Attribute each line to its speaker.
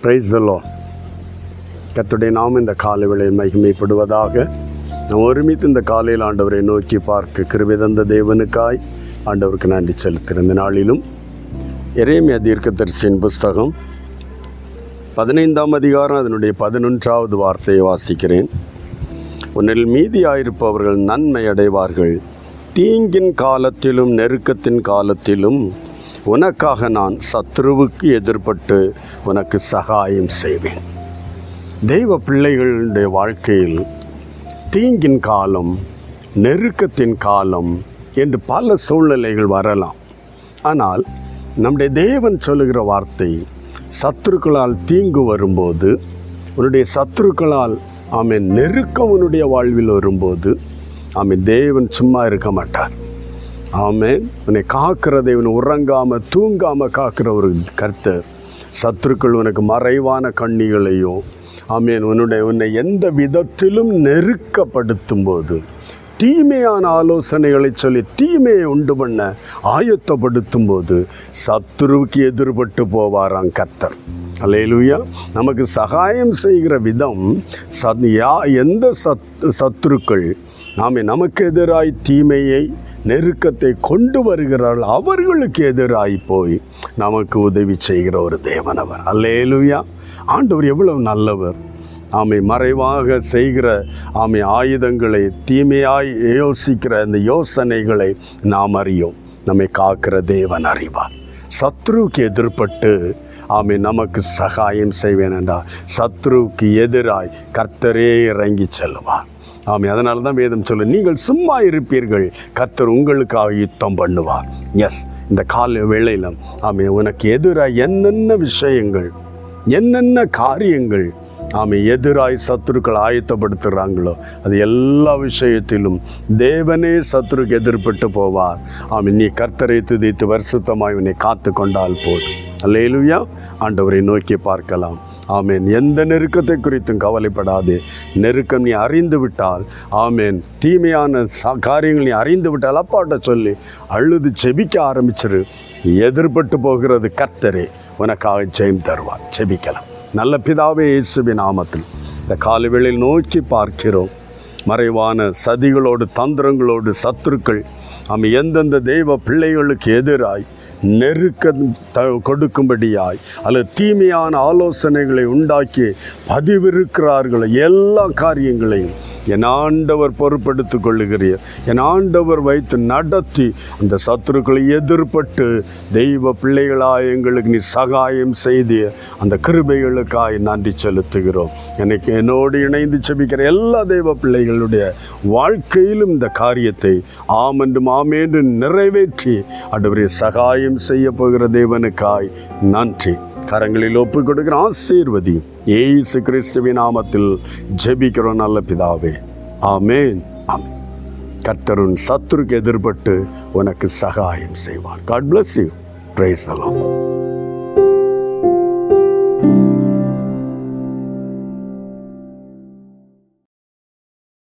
Speaker 1: Praise the Lord. கர்த்தருடைய நாமம் இந்த காலை வேளையில் மகிமைப்படுவதாக. நாம் ஒருமித்து இந்த காலையில் ஆண்டவரை நோக்கி பார்க்க கிருபை தந்த தேவனுக்காய் ஆண்டவருக்கு நன்றி செலுத்தியிருந்த நாளிலும் எரேமியா தீர்க்கதரிசியின் புஸ்தகம் 15ஆம் அதிகாரம் அதனுடைய 11வது வார்த்தையை வாசிக்கிறேன். உன்னில் மீதியாயிருப்பவர்கள் நன்மை அடைவார்கள். தீங்கின் காலத்திலும் நெருக்கத்தின் காலத்திலும் உனக்காக நான் சத்ருவுக்கு எதிர்பட்டு உனக்கு சகாயம் செய்வேன். தெய்வ பிள்ளைகளுடைய வாழ்க்கையில் தீங்கின் காலம், நெருக்கத்தின் காலம் என்று பல சூழ்நிலைகள் வரலாம். ஆனால் நம்முடைய தேவன் சொல்லுகிற வார்த்தை, சத்துருக்களால் தீங்கு வரும்போது, உன்னுடைய சத்துருக்களால் நெருக்கம் உன்னுடைய வாழ்வில் வரும்போது தேவன் சும்மா இருக்க மாட்டார். உன்னை காக்கிற தேவன், உறங்காமல் தூங்காமல் காக்கிற ஒரு கர்த்தர். சத்துருக்கள் உனக்கு மறைவான கண்ணிகளையோ உன்னை எந்த விதத்திலும் நெருக்கப்படுத்தும் போது, தீமையான ஆலோசனைகளை சொல்லி தீமையை உண்டு பண்ண ஆயத்தப்படுத்தும் போது சத்துருவுக்கு எதிர்பட்டு போவாராம் கர்த்தர். அல்லேலூயா. நமக்கு சகாயம் செய்கிற விதம், எந்த சத்துருக்கள் நமக்கு எதிராய் தீமையை நெருக்கத்தை கொண்டு வருகிறார்கள் அவர்களுக்கு எதிராய் போய் நமக்கு உதவி செய்கிற ஒரு தேவன் அவர். அல்லேலூயா. ஆண்டவர் எவ்வளவு நல்லவர். மறைவாக செய்கிற ஆயுதங்களை, தீமையாய் யோசிக்கிற அந்த யோசனைகளை நாம் அறியோம். நம்மை காக்கிற தேவன் அறிவார். சத்ருவுக்கு எதிர்பட்டு நமக்கு சகாயம் செய்வேன் என்றால் சத்ருவுக்கு எதிராய் கர்த்தரே இறங்கி செல்வார். அதனால தான் வேதம் சொல்லு, நீங்கள் சும்மா இருப்பீர்கள், கர்த்தர் உங்களுக்காக யுத்தம் பண்ணுவார். எஸ், இந்த கால வேளையில் உனக்கு எதிராக என்னென்ன விஷயங்கள், என்னென்ன காரியங்கள் எதிராய் சத்துருக்கள் ஆயத்தப்படுத்துகிறாங்களோ அது எல்லா விஷயத்திலும் தேவனே சத்துருக்கு எதிர்பட்டு போவார். நீ கர்த்தரை துதித்து பரிசுத்தமாய் உன்னை காத்து கொண்டால் போதும். அல்லேலூயா. ஆண்டவரை நோக்கி பார்க்கலாம். எந்த நெருக்கத்தை குறித்தும் கவலைப்படாதே. நெருக்கம் நீ அறிந்து விட்டால், தீமையான காரியங்கள் நீ அறிந்து விட்டால் அப்பாட்ட சொல்லி அழுது செபிக்க ஆரம்பிச்சிரு. எதிர்பட்டு போகிறது கர்த்தரே உனக்காக ஜெயம் தருவார். செபிக்கலாம். நல்ல பிதாவே, இயேசுவின் நாமத்தில் இந்த காலைவேளையில் நோக்கி பார்க்கிறோம். மறைவான சதிகளோடு தந்திரங்களோடு சத்துருக்கள் எந்தெந்த தெய்வ பிள்ளைகளுக்கு எதிராய் நெருக்க கொடுக்கும்படியாய் அல்லது தீமையான ஆலோசனைகளை உண்டாக்கி பதிவிருக்கிறார்களோ எல்லா காரியங்களையும் என் ஆண்டவர் பொறுப்படுத்திக் கொள்ளுகிறீர். என் ஆண்டவர் வைத்து நடத்தி அந்த சத்துருக்களை எதிர்பட்டு தெய்வ பிள்ளைகளாய் எங்களுக்கு நீ சகாயம் செய்து அந்த கிருபைகளுக்காய் நன்றி செலுத்துகிறோம். எனக்கு என்னோடு இணைந்து செபிக்கிற எல்லா தெய்வ பிள்ளைகளுடைய வாழ்க்கையிலும் இந்த காரியத்தை ஆமென்றும் ஆமென்று நிறைவேற்றி ஆண்டவரே சகாயம் செய்ய போகிற தேவனுக்காய் நன்றி. கரங்களில் ஒப்புக் கொடுக்கிற ஆசீர்வதி இயேசு கிறிஸ்துவின் நாமத்தில் ஜெபிக்கிறோம் நல்ல பிதாவே. ஆமென். ஆமென். கர்த்தரின் சத்துருக்கு எதிர்பட்டு உனக்கு சகாயம் செய்வார். God bless you. Praise the Lord.